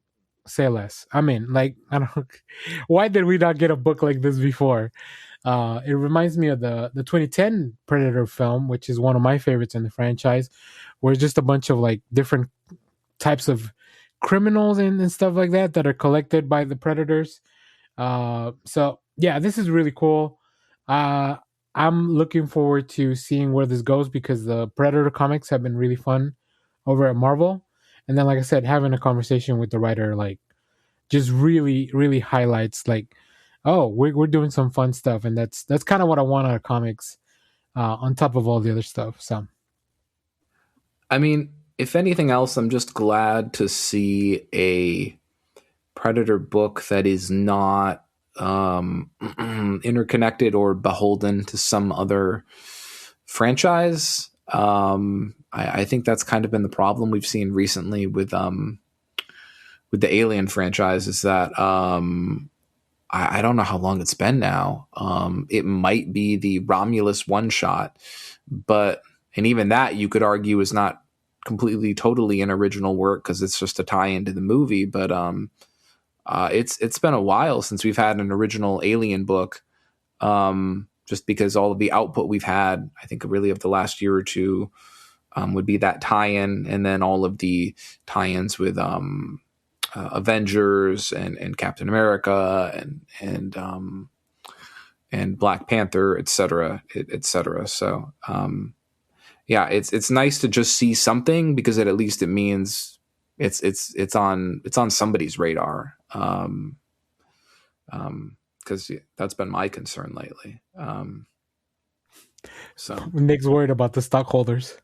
say less. I mean, like, I don't. Why did we not get a book like this before? It reminds me of the 2010 Predator film, which is one of my favorites in the franchise, where it's just a bunch of like different types of criminals and stuff like that are collected by the Predators. So yeah, this is really cool. I'm looking forward to seeing where this goes because the Predator comics have been really fun over at Marvel. And then, like I said, having a conversation with the writer, like, just really, really highlights, like, oh, we're doing some fun stuff. And that's kind of what I want out of comics, on top of all the other stuff. So, I mean, if anything else, I'm just glad to see a Predator book that is not interconnected or beholden to some other franchise. I think that's kind of been the problem we've seen recently with the Alien franchise is that I don't know how long it's been now. It might be the Romulus one shot, and even that you could argue is not completely totally an original work because it's just a tie into the movie. But it's been a while since we've had an original Alien book. Just because all of the output we've had, I think really of the last year or two, would be that tie-in, and then all of the tie-ins with Avengers and Captain America and Black Panther, etc. So yeah, it's nice to just see something because at least it means it's on somebody's radar. Because that's been my concern lately. So Nick's worried about the stockholders.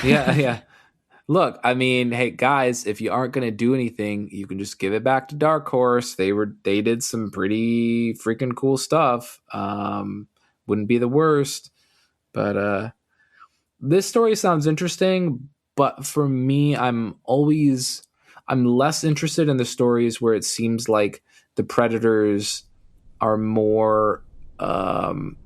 Yeah. Look, I mean, hey guys, if you aren't going to do anything, you can just give it back to Dark Horse. They did some pretty freaking cool stuff. Wouldn't be the worst, but this story sounds interesting. But for me, I'm less interested in the stories where it seems like the predators are more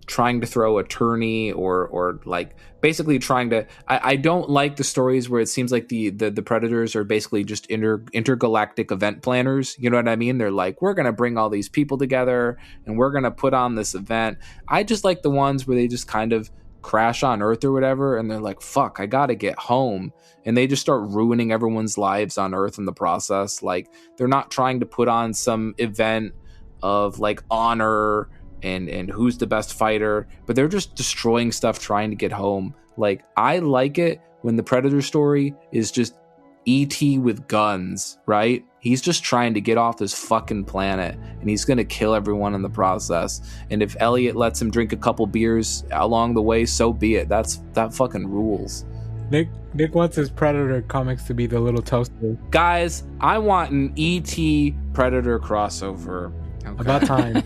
trying to throw a tourney or like basically trying to I don't like the stories where it seems like the predators are basically just intergalactic event planners. You know what I mean? They're like, we're gonna bring all these people together and we're gonna put on this event. I just like the ones where they just kind of crash on Earth or whatever and they're like, fuck, I gotta get home, and they just start ruining everyone's lives on Earth in the process. Like, they're not trying to put on some event of like honor and who's the best fighter, but they're just destroying stuff trying to get home. Like, I like it when the Predator story is just E.T. with guns, right? He's just trying to get off this fucking planet and he's gonna kill everyone in the process. And if Elliot lets him drink a couple beers along the way, so be it. That fucking rules. Nick wants his Predator comics to be the little toaster. Guys, I want an E.T. Predator crossover. Okay. About time.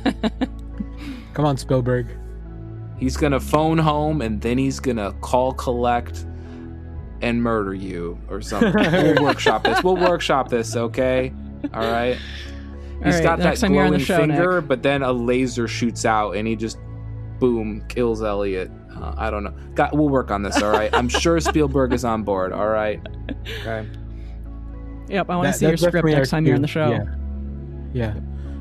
Come on, Spielberg. He's gonna phone home and then he's gonna call collect and murder you or something. We'll workshop this, okay? All right. He's got that glowing finger, Nick. But then a laser shoots out and he just, boom, kills Elliot. I don't know. We'll work on this, all right? I'm sure Spielberg is on board, all right? Okay. Yep, I want to see your script next time you're on the show. Yeah.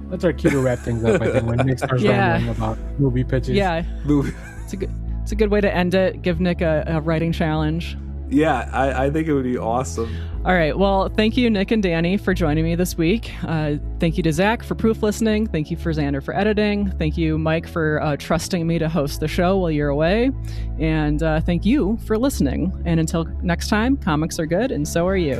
That's our cue to wrap things up, I think, when Nick starts rambling about movie pitches. Yeah. It's a good way to end it. Give Nick a writing challenge. Yeah, I think it would be awesome. All right. Well, thank you, Nick and Danny, for joining me this week. Thank you to Zach for proof listening. Thank you for Zander for editing. Thank you, Mike, for trusting me to host the show while you're away. And thank you for listening. And until next time, comics are good, and so are you.